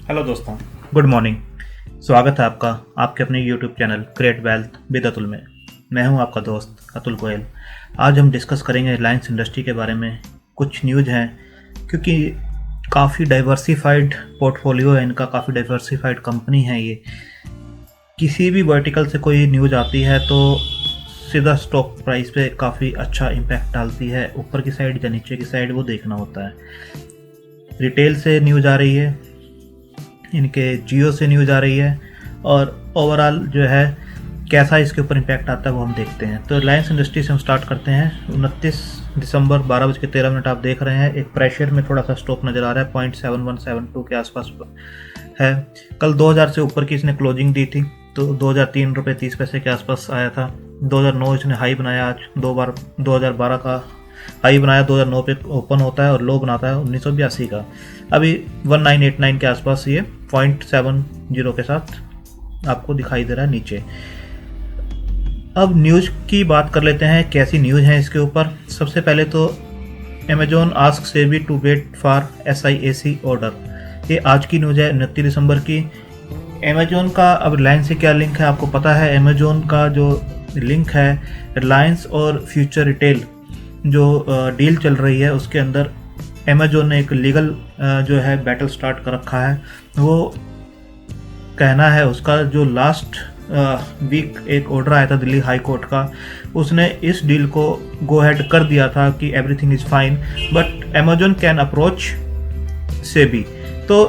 Hello दोस्तों, good morning. स्वागत है आपका आपके अपने YouTube channel create wealth with Atul में। मैं हूं आपका दोस्त अतुल गोयल। आज हम डिस्कस करेंगे रिलायंस इंडस्ट्री के बारे में। कुछ न्यूज़ हैं क्योंकि काफ़ी डाइवर्सिफाइड पोर्टफोलियो है इनका, काफ़ी डाइवर्सिफाइड कंपनी है ये। किसी भी वर्टिकल से कोई न्यूज़ आती है तो सीधा स्टॉक प्राइस पे काफ़ी अच्छा इम्पैक्ट डालती है। ऊपर की साइड या नीचे की साइड वो देखना होता है। रिटेल से न्यूज़ आ रही है, इनके जियो से न्यूज़ आ रही है, और ओवरऑल जो है कैसा इसके ऊपर इम्पैक्ट आता है वो हम देखते हैं। तो रिलायंस इंडस्ट्री से हम स्टार्ट करते हैं। 29 दिसंबर 12:13 आप देख रहे हैं। एक प्रेशर में थोड़ा सा स्टॉक नज़र आ रहा है, 0.7172 के आसपास है। कल 2000 से ऊपर की इसने क्लोजिंग दी थी, तो 2003 रुपये 30 पैसे के आसपास आया था। 2009 इसने हाई बनाया, आज 2012 का हाई बनाया, 2009 पे ओपन होता है और लो बनाता है 1982 का। अभी 1989 के आसपास ये 0.70 के साथ आपको दिखाई दे रहा है नीचे। अब न्यूज़ की बात कर लेते हैं, कैसी न्यूज़ है इसके ऊपर। सबसे पहले तो Amazon ask SEBI to wait for SIAC order, ये आज की न्यूज़ है 29 दिसंबर की। अमेजोन का अब रिलायंस से क्या लिंक है आपको पता है। अमेजोन का जो लिंक है रिलायंस और फ्यूचर रिटेल जो डील चल रही है उसके अंदर अमेजोन ने एक लीगल जो है बैटल स्टार्ट कर रखा है। वो कहना है उसका, जो लास्ट वीक एक ऑर्डर आया था दिल्ली हाई कोर्ट का, उसने इस डील को गो हेड कर दिया था कि everything is fine, but Amazon can approach SEBI. तो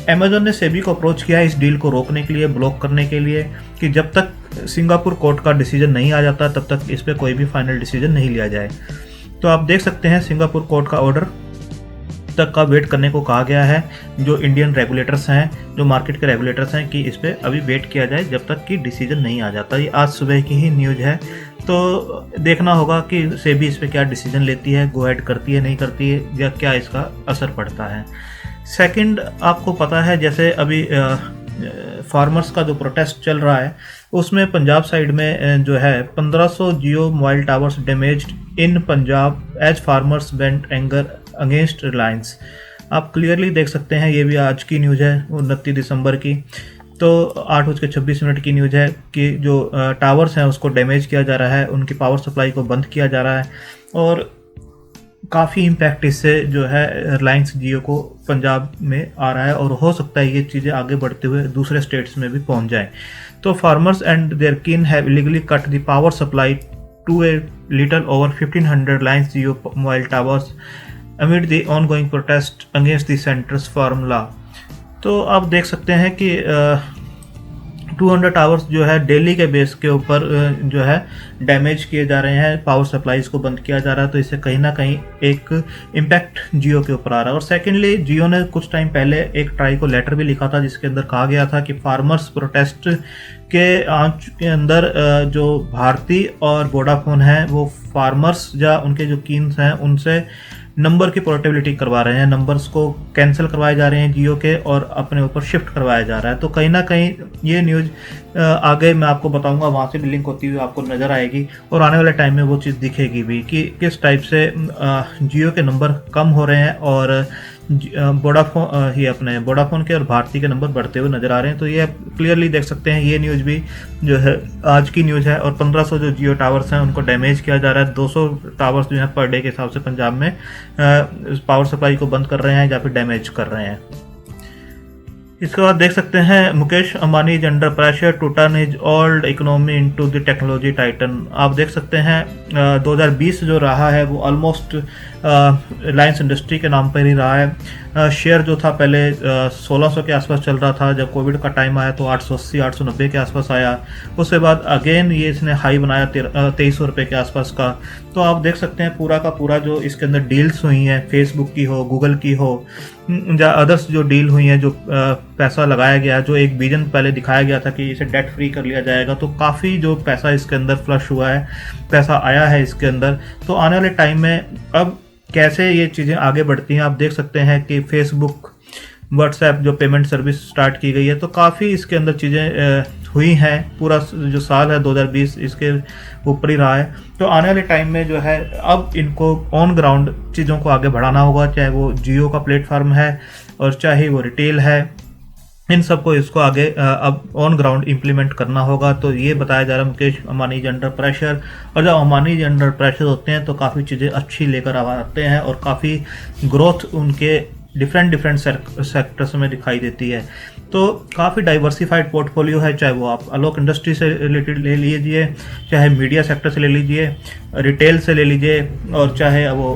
अमेजोन ने सेबी को अप्रोच किया है इस डील को रोकने के लिए, ब्लॉक करने के लिए, कि जब तक सिंगापुर कोर्ट का डिसीजन नहीं आ जाता तब तक इस पर कोई भी फाइनल डिसीजन नहीं लिया जाए। तो आप देख सकते हैं सिंगापुर कोर्ट का ऑर्डर तक का वेट करने को कहा गया है। जो इंडियन रेगुलेटर्स हैं, जो मार्केट के रेगुलेटर्स हैं, कि इस पर अभी वेट किया जाए जब तक कि डिसीजन नहीं आ जाता। ये आज सुबह की ही न्यूज़ है, तो देखना होगा कि सेबी इस पर क्या डिसीजन लेती है, गो हेड करती है नहीं करती है, या क्या इसका असर पड़ता है। सेकंड, आपको पता है जैसे अभी फार्मर्स का जो प्रोटेस्ट चल रहा है उसमें पंजाब साइड में जो है 1500 Jio mobile towers damaged in Punjab as farmers vent anger against Reliance. आप क्लियरली देख सकते हैं, ये भी आज की न्यूज़ है 29 दिसंबर की। तो 8:26 की न्यूज़ है कि जो टावर्स हैं उसको डैमेज किया जा रहा है, उनकी पावर सप्लाई को बंद किया जा रहा है, और काफ़ी इम्पैक्ट इससे जो है रिलायंस जियो को पंजाब में आ रहा है, और हो सकता है ये चीज़ें आगे बढ़ते हुए दूसरे स्टेट्स में भी पहुंच जाएं। तो farmers and their kin have illegally cut the power supply to a little over 1500 Reliance Jio mobile towers amid the ongoing protest against the centre's farm law. तो आप देख सकते हैं कि 200 टावर्स जो है दिल्ली के बेस के ऊपर जो है डैमेज किए जा रहे हैं, पावर सप्लाईज को बंद किया जा रहा है। तो इससे कहीं ना कहीं एक इम्पैक्ट जियो के ऊपर आ रहा है। और सेकेंडली, जियो ने कुछ टाइम पहले एक ट्राई को लेटर भी लिखा था जिसके अंदर कहा गया था कि फार्मर्स प्रोटेस्ट के आंच के अंदर जो भारती और वोडाफोन है वो फार्मर्स या उनके जो कीन्स हैं उनसे नंबर की पोर्टेबिलिटी करवा रहे हैं, नंबर्स को कैंसिल करवाए जा रहे हैं जियो के और अपने ऊपर शिफ्ट करवाया जा रहा है। तो कहीं ना कहीं ये न्यूज़ आगे मैं आपको बताऊंगा, वहाँ से भी लिंक होती हुई आपको नज़र आएगी, और आने वाले टाइम में वो चीज़ दिखेगी भी कि किस टाइप से जियो के नंबर कम हो रहे हैं और वोडाफोन के और भारती के नंबर बढ़ते हुए नज़र आ रहे हैं। तो ये क्लियरली देख सकते हैं, ये न्यूज़ भी जो है आज की न्यूज़ है। और 1500 जो जियो टावर्स हैं उनको डैमेज किया जा रहा है। 200 टावर्स जो हैं पर डे के हिसाब से पंजाब में पावर सप्लाई को बंद कर रहे हैं या फिर डैमेज कर रहे हैं। इसके बाद देख सकते हैं Mukesh Ambani is under pressure to turn his old economy into the technology titan. आप देख सकते हैं 2020 जो रहा है वो ऑलमोस्ट रिलायंस इंडस्ट्री के नाम पर ही रहा है। शेयर जो था पहले 1600 के आसपास चल रहा था, जब कोविड का टाइम आया तो 880 890 के आसपास आया। उसके बाद अगेन ये इसने हाई बनाया 2300 रुपये के आसपास का। तो आप देख सकते हैं पूरा का पूरा जो इसके अंदर डील्स हुई हैं, फेसबुक की हो, गूगल की हो, या अदर्स जो डील हुई हैं, जो पैसा लगाया गया, जो एक विजन पहले दिखाया गया था कि इसे डेट फ्री कर लिया जाएगा, तो काफ़ी जो पैसा इसके अंदर फ्लश हुआ है, पैसा आया है इसके अंदर। तो आने वाले टाइम में अब कैसे ये चीज़ें आगे बढ़ती हैं आप देख सकते हैं कि फेसबुक, व्हाट्सएप जो पेमेंट सर्विस स्टार्ट की गई है, तो काफ़ी इसके अंदर चीज़ें हुई हैं। पूरा जो साल है 2020 इसके ऊपर ही रहा है। तो आने वाले टाइम में जो है अब इनको ऑन ग्राउंड चीज़ों को आगे बढ़ाना होगा, चाहे वो जियो का प्लेटफॉर्म है और चाहे वो रिटेल है इन सबको इसको आगे अब ऑन ग्राउंड इम्प्लीमेंट करना होगा। तो ये बताया जा रहा है मुकेश अंबानी जी अंडर प्रेशर, और जब अंबानी जी अंडर प्रेशर होते हैं तो काफ़ी चीज़ें अच्छी लेकर आते हैं और काफ़ी ग्रोथ उनके डिफरेंट सेक्टर्स में दिखाई देती है। तो काफ़ी डाइवर्सिफाइड पोर्टफोलियो है, चाहे वो आप आलोक इंडस्ट्री से रिलेटेड ले लीजिए, चाहे मीडिया सेक्टर से ले लीजिए, रिटेल से ले लीजिए, और चाहे वो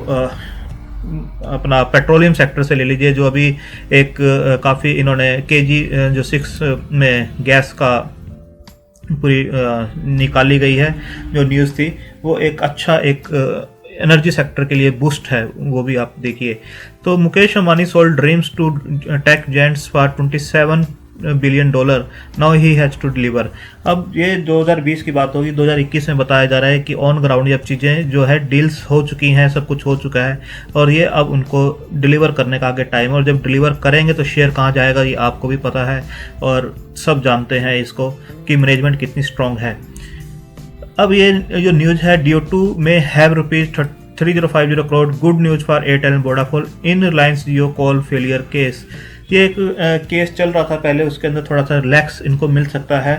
अपना पेट्रोलियम सेक्टर से ले लीजिए, जो अभी एक काफ़ी इन्होंने केजी जो 6 में गैस का पूरी निकाली गई है जो न्यूज़ थी, वो एक अच्छा एक एनर्जी सेक्टर के लिए बूस्ट है, वो भी आप देखिए। तो Mukesh Ambani sold dreams to tech giants for $27 billion, now he has to deliver. अब ये 2020 की बात होगी, 2021 में बताया जा रहा है कि ऑन ग्राउंड अब चीज़ें जो है डील्स हो चुकी हैं, सब कुछ हो चुका है, और ये अब उनको डिलीवर करने का आगे टाइम है। और जब डिलीवर करेंगे तो शेयर कहाँ जाएगा ये आपको भी पता है, और सब जानते हैं इसको कि मैनेजमेंट कितनी स्ट्रांग है। अब ये जो न्यूज़ है, DO2 में have ₹3050 crore, good news for Airtel and Vodafone in Reliance Jio call failure case. ये एक केस चल रहा था पहले, उसके अंदर थोड़ा सा रिलैक्स इनको मिल सकता है,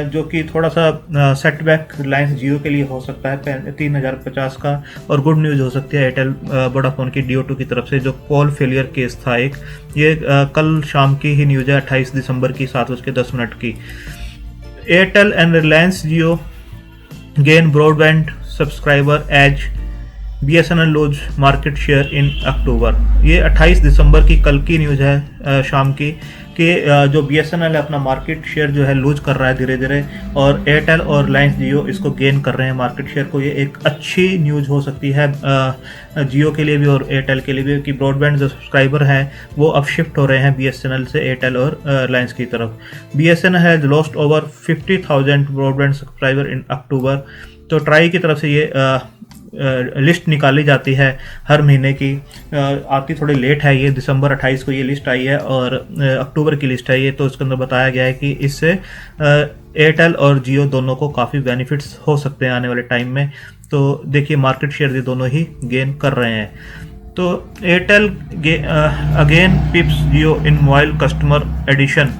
जो कि थोड़ा सा सेटबैक रिलायंस जियो के लिए हो सकता है 3050 का, और गुड न्यूज़ हो सकती है एयरटेल वोडाफोन की DO2 की तरफ से, जो कॉल फेलियर केस था एक। ये कल शाम की ही न्यूज़ है, 28 दिसंबर की 7:10 की। Airtel and Reliance Jio gain broadband subscriber as BSNL lose market share in October. ये 28 दिसंबर की कल की न्यूज़ है शाम की, कि जो BSNL है अपना मार्केट शेयर जो है लूज कर रहा है धीरे धीरे, और एयरटेल और रिलायंस जियो इसको गेन कर रहे हैं मार्केट शेयर को। ये एक अच्छी न्यूज़ हो सकती है जियो के लिए भी और एयरटेल के लिए भी, कि ब्रॉडबैंड जो सब्सक्राइबर हैं वो अब शिफ्ट हो रहे हैं BSNL से एयरटेल और रिलायंस की तरफ। BSNL has lost over 50,000 broadband subscriber in October. तो ट्राई की तरफ से ये लिस्ट निकाली जाती है हर महीने की, आती थोड़ी लेट है, ये दिसंबर 28 को ये लिस्ट आई है और अक्टूबर की लिस्ट है ये। तो उसके अंदर बताया गया है कि इससे एयरटेल और जियो दोनों को काफ़ी बेनिफिट्स हो सकते हैं आने वाले टाइम में। तो देखिए मार्केट शेयर ये दोनों ही गेन कर रहे हैं। तो एयरटेल अगेन पिप्स जियो इन मोबाइल कस्टमर एडिशन।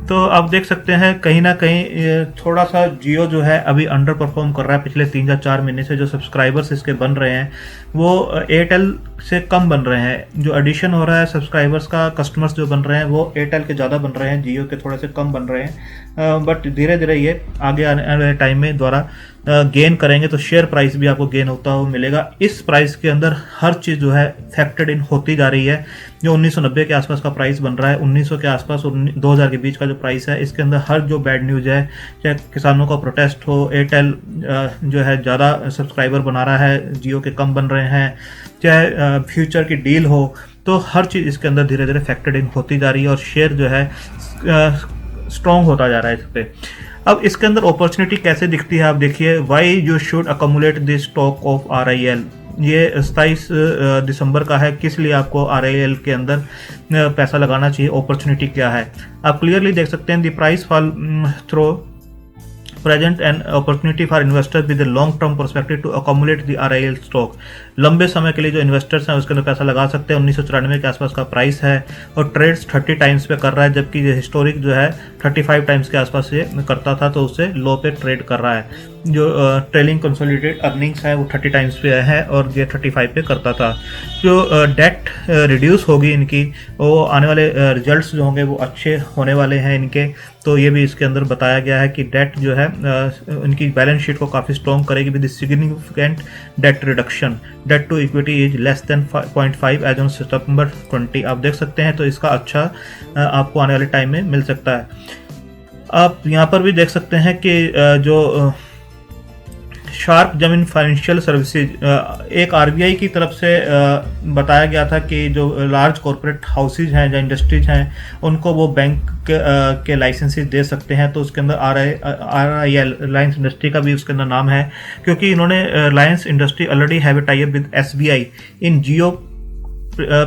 तो आप देख सकते हैं कहीं ना कहीं थोड़ा सा जियो जो है अभी अंडर परफॉर्म कर रहा है। पिछले 3 या 4 महीने से जो सब्सक्राइबर्स इसके बन रहे हैं वो एयरटेल से कम बन रहे हैं। जो एडिशन हो रहा है सब्सक्राइबर्स का, कस्टमर्स जो बन रहे हैं वो एयरटेल के ज़्यादा बन रहे हैं, जियो के थोड़े से कम बन रहे हैं। बट धीरे धीरे ये आगे आने वाले टाइम में द्वारा गेन करेंगे, तो शेयर प्राइस भी आपको गेन होता हुआ मिलेगा। इस प्राइस के अंदर हर चीज़ जो है फैक्टर्ड इन होती जा रही है। जो 1990 के आसपास का प्राइस बन रहा है, 1900 के आसपास और 2000 के बीच का जो प्राइस है, इसके अंदर हर जो बैड न्यूज़ है, चाहे किसानों का प्रोटेस्ट हो, एयरटेल जो है ज़्यादा सब्सक्राइबर बना रहा है, जियो के कम बन रहे हैं, चाहे फ्यूचर की डील हो, तो हर चीज़ इसके अंदर धीरे धीरे फैक्टर्ड इन होती जा रही है और शेयर जो है स्ट्रॉन्ग होता जा रहा है इस पर। अब इसके अंदर अपॉर्चुनिटी कैसे दिखती है आप देखिए। Why you should accumulate this stock of RIL। ये 27 दिसंबर का है, किस लिए आपको RIL के अंदर पैसा लगाना चाहिए, अपॉर्चुनिटी क्या है। आप क्लियरली देख सकते हैं the price fall through present an opportunity for investor with long term perspective to accumulate the RIL stock. लंबे समय के लिए जो इन्वेस्टर्स हैं उसके अंदर पैसा लगा सकते हैं। 1994 के आसपास का प्राइस है और ट्रेड्स 30 टाइम्स पे कर रहा है, जबकि ये हिस्टोरिक जो है 35 टाइम्स के आसपास ये करता था, तो उससे लो पे ट्रेड कर रहा है। जो ट्रेलिंग कंसोलिडेटेड अर्निंग्स है वो 30 टाइम्स पे है और ये 35 पे करता था। जो डेट रिड्यूस होगी इनकी, वो आने वाले रिजल्ट्स जो होंगे वो अच्छे होने वाले हैं इनके। तो ये भी इसके अंदर बताया गया है कि डेट जो है इनकी बैलेंस शीट को काफ़ी स्ट्रॉन्ग करेगी with significant debt reduction. Debt to equity is less than 0.5 as on September 20। आप देख सकते हैं, तो इसका अच्छा आपको आने वाले टाइम में मिल सकता है। आप यहाँ पर भी देख सकते हैं कि जो शार्प जमीन फाइनेंशियल सर्विसेज, एक RBI की तरफ से बताया गया था कि जो लार्ज कॉरपोरेट हाउसेज हैं, जो इंडस्ट्रीज हैं, उनको वो बैंक के लाइसेंसेस दे सकते हैं। तो उसके अंदर RIL रिलायंस इंडस्ट्री का भी उसके अंदर नाम है, क्योंकि इन्होंने Reliance industry already have a tie up with SBI in Jio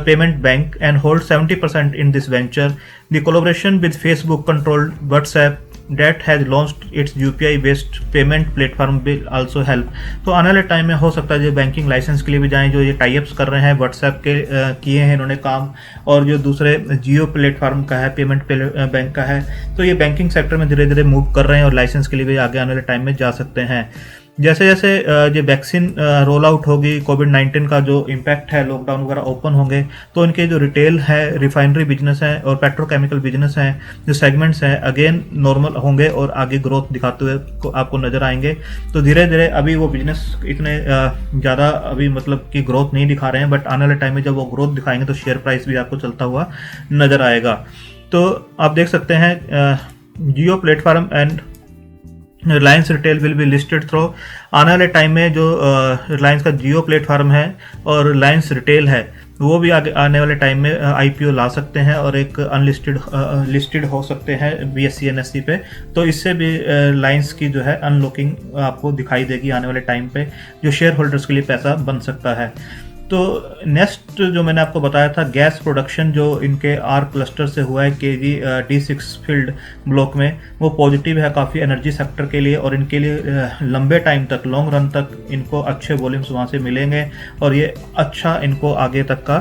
payment bank and hold 70% in this venture. The collaboration with Facebook controlled WhatsApp that has launched its UPI based payment platform will also help. तो आने वाले time में हो सकता है जो banking licence के लिए भी जाएं, जो ये टाई-अप्स कर रहे हैं व्हाट्सएप के किए हैं इन्होंने काम, और जो दूसरे जियो प्लेटफॉर्म का है, पेमेंट बैंक का है, तो ये बैंकिंग सेक्टर में धीरे धीरे मूव कर रहे हैं और लाइसेंस के लिए भी आगे आने वाले टाइम में जा सकते हैं। जैसे जैसे जो वैक्सीन रोल आउट होगी, कोविड-19 का जो इम्पैक्ट है, लॉकडाउन वगैरह ओपन होंगे, तो इनके जो रिटेल है, रिफाइनरी बिजनेस है और पेट्रोकेमिकल बिजनेस हैं, जो सेगमेंट्स हैं अगेन नॉर्मल होंगे और आगे ग्रोथ दिखाते हुए आपको नज़र आएंगे। तो धीरे धीरे अभी वो बिजनेस इतने ज़्यादा अभी मतलब कि ग्रोथ नहीं दिखा रहे हैं, बट आने वाले टाइम में जब वो ग्रोथ दिखाएंगे तो शेयर प्राइस भी आपको चलता हुआ नज़र आएगा। तो आप देख सकते हैं Jio platform and Reliance retail will be listed through. आने वाले टाइम में जो रिलायंस का जियो प्लेटफॉर्म है और रिलायंस रिटेल है, वो भी आगे आने वाले टाइम में आईपीओ ला सकते हैं और एक अनलिस्टेड लिस्टेड हो सकते हैं बीएससी एनएससी पे। तो इससे भी रिलायंस की जो है अनलॉकिंग आपको दिखाई देगी आने वाले टाइम पे, जो शेयर होल्डर्स के लिए पैसा बन सकता है। तो नेक्स्ट जो मैंने आपको बताया था, गैस प्रोडक्शन जो इनके आर क्लस्टर से हुआ है केजी D6 फील्ड ब्लॉक में, वो पॉजिटिव है काफ़ी एनर्जी सेक्टर के लिए, और इनके लिए लंबे टाइम तक, लॉन्ग रन तक इनको अच्छे वॉल्यूम्स वहाँ से मिलेंगे और ये अच्छा इनको आगे तक का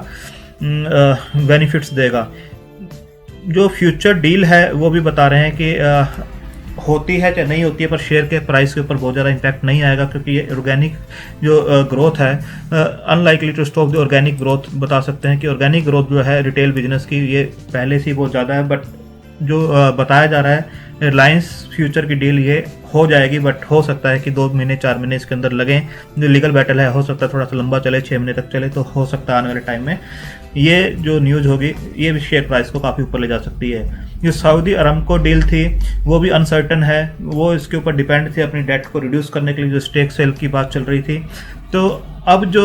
बेनिफिट्स देगा। जो फ्यूचर डील है वो भी बता रहे हैं कि होती है चाहे नहीं होती है, पर शेयर के प्राइस के ऊपर बहुत ज़्यादा इम्पैक्ट नहीं आएगा, क्योंकि ये ऑर्गेनिक जो ग्रोथ है, unlikely to stop the organic growth. बता सकते हैं कि ऑर्गेनिक ग्रोथ जो है रिटेल बिजनेस की, ये पहले से ही बहुत ज़्यादा है, बट जो बताया जा रहा है रिलायंस फ्यूचर की डील ये हो जाएगी, बट हो सकता है कि 2 महीने 4 महीने इसके अंदर लगें। जो लीगल बैटल है हो सकता है थोड़ा सा लंबा चले, 6 महीने तक चले, तो हो सकता है आने वाले टाइम में ये जो न्यूज़ होगी ये भी शेयर प्राइस को काफ़ी ऊपर ले जा सकती है। जो सऊदी अरामको डील थी वो भी अनसर्टन है, वो इसके ऊपर डिपेंड थी अपनी डेट को रिड्यूस करने के लिए, जो स्टेक सेल की बात चल रही थी। तो अब जो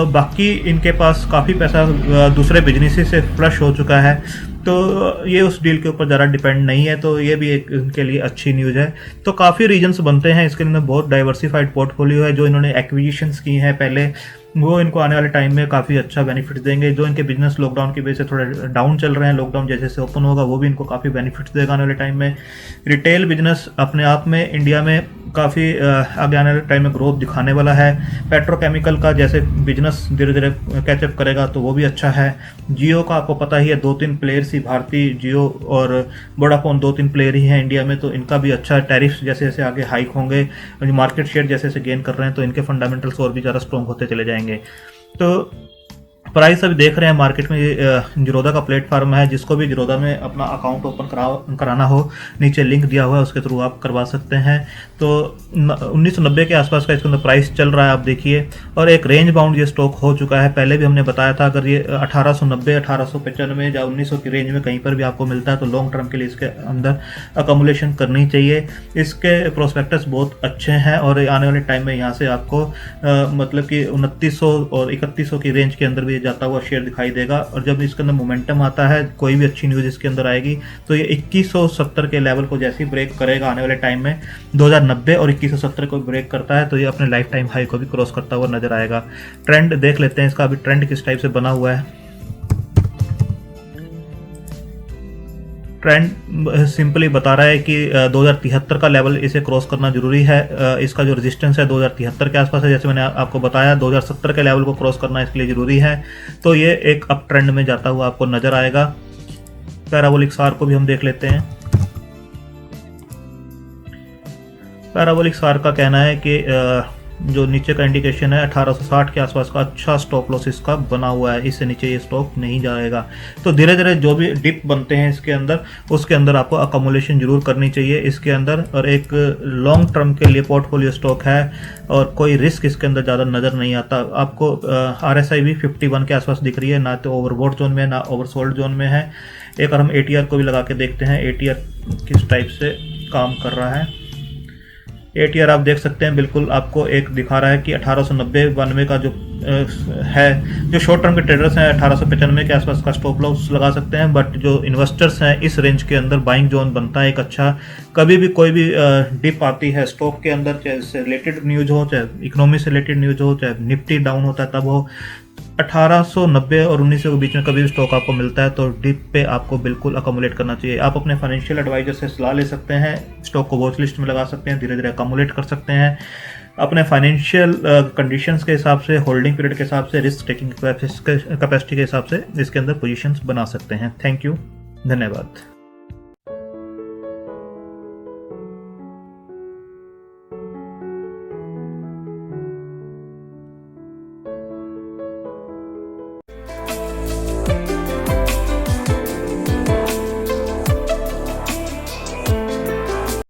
बाकी इनके पास काफ़ी पैसा दूसरे बिजनेस से फ्लश हो चुका है, तो ये उस डील के ऊपर ज़्यादा डिपेंड नहीं है, तो ये भी एक इनके लिए अच्छी न्यूज़ है। तो काफ़ी रीजन्स बनते हैं इसके अंदर, बहुत डाइवर्सिफाइड पोर्टफोलियो है। जो इन्होंने एक्विजिशंस की हैं पहले, वो इनको आने वाले टाइम में काफ़ी अच्छा बेनिफिट देंगे। जो इनके बिजनेस लॉकडाउन की वजह से थोड़े डाउन चल रहे हैं, लॉकडाउन जैसे जैसे ओपन होगा वो भी इनको काफ़ी बेनिफिट्स देगा आने वाले टाइम में। रिटेल बिजनेस अपने आप में इंडिया में काफ़ी आगे आने वाले टाइम में ग्रोथ दिखाने वाला है। पेट्रोकेमिकल का जैसे बिजनेस धीरे धीरे कैचअप करेगा तो वो भी अच्छा है। जियो का आपको पता ही है, 2-3 प्लेयर्स ही, भारती, जियो और वोडाफोन 2-3 प्लेयर ही हैं इंडिया में, तो इनका भी अच्छा टैरिफ्स जैसे जैसे आगे हाइक होंगे, मार्केट शेयर जैसे जैसे गेन कर रहे हैं, तो इनके फंडामेंटल्स और भी ज़्यादा स्ट्रॉन्ग होते चले जाएंगे। तो प्राइस अभी देख रहे हैं मार्केट में, जीरोधा का प्लेटफॉर्म है, जिसको भी जीरोधा में अपना अकाउंट ओपन कराना हो, नीचे लिंक दिया हुआ है, उसके थ्रू आप करवा सकते हैं। तो 1990 के आसपास का इसके अंदर प्राइस चल रहा है, आप देखिए, और एक रेंज बाउंड ये स्टॉक हो चुका है। पहले भी हमने बताया था अगर ये 1890, 1895 या 1900 की रेंज में कहीं पर भी आपको मिलता है तो लॉन्ग टर्म के लिए इसके अंदर अकोमुलेशन करनी चाहिए। इसके प्रोस्पेक्टस बहुत अच्छे हैं और आने वाले टाइम में यहाँ से आपको मतलब कि 2900 और 3100 की रेंज के अंदर भी जाता हुआ शेयर दिखाई देगा। और जब इसके अंदर मोमेंटम आता है, कोई भी अच्छी न्यूज़ इसके अंदर आएगी, तो ये 2170 के लेवल को जैसे ही ब्रेक करेगा आने वाले टाइम में, 2090 और 2170 को ब्रेक करता है तो ये अपने लाइफ टाइम हाई को भी क्रॉस करता हुआ नजर आएगा। ट्रेंड देख लेते हैं इसका, अभी ट्रेंड किस टाइप से बना हुआ है। ट्रेंड सिंपली बता रहा है कि 2073 का लेवल इसे क्रॉस करना जरूरी है। इसका जो रेजिस्टेंस है 2073 के आसपास है, जैसे मैंने आपको बताया 2070 के लेवल को क्रॉस करना इसके लिए ज़रूरी है। तो ये एक अप ट्रेंड में जाता हुआ आपको नज़र आएगा। पैराबोलिक सार को भी हम देख लेते हैं। पैराबोलिक सार का कहना है कि जो नीचे का इंडिकेशन है 1860 के आसपास का अच्छा स्टॉप लॉस इसका बना हुआ है, इससे नीचे ये स्टॉक नहीं जाएगा। तो धीरे धीरे जो भी डिप बनते हैं इसके अंदर, उसके अंदर आपको अकोमुलेशन जरूर करनी चाहिए इसके अंदर, और एक लॉन्ग टर्म के लिए पोर्टफोलियो स्टॉक है और कोई रिस्क इसके अंदर ज़्यादा नज़र नहीं आता। आपको RSI भी 51 के आसपास दिख रही है, ना तो ओवरबॉट जोन में ना ओवरसोल्ड जोन में है। एक और हम ATR को भी लगा के देखते हैं, ATR किस टाइप से काम कर रहा है। ATR आप देख सकते हैं, बिल्कुल आपको एक दिखा रहा है कि 1890-92 का जो है, जो शॉर्ट टर्म के ट्रेडर्स हैं 1895 के आसपास का स्टॉप लॉस लगा सकते हैं, बट जो इन्वेस्टर्स हैं इस रेंज के अंदर बाइंग जोन बनता है एक अच्छा। कभी भी कोई भी डिप आती है स्टॉक के अंदर, चाहे इससे रिलेटेड न्यूज हो, चाहे इकोनॉमी से रिलेटेड न्यूज हो, चाहे निफ्टी डाउन होता है तब हो, 1890 और 1900 के बीच में कभी भी स्टॉक आपको मिलता है तो डिप पे आपको बिल्कुल अकोमुलेट करना चाहिए। आप अपने फाइनेंशियल एडवाइजर से सलाह ले सकते हैं, स्टॉक को वॉच लिस्ट में लगा सकते हैं, धीरे धीरे अकोमुलेट कर सकते हैं। अपने फाइनेंशियल कंडीशंस के हिसाब से, होल्डिंग पीरियड के हिसाब से, रिस्क टेकिंग कैपेसिटी के हिसाब से इसके अंदर पोजीशंस बना सकते हैं। थैंक यू, धन्यवाद।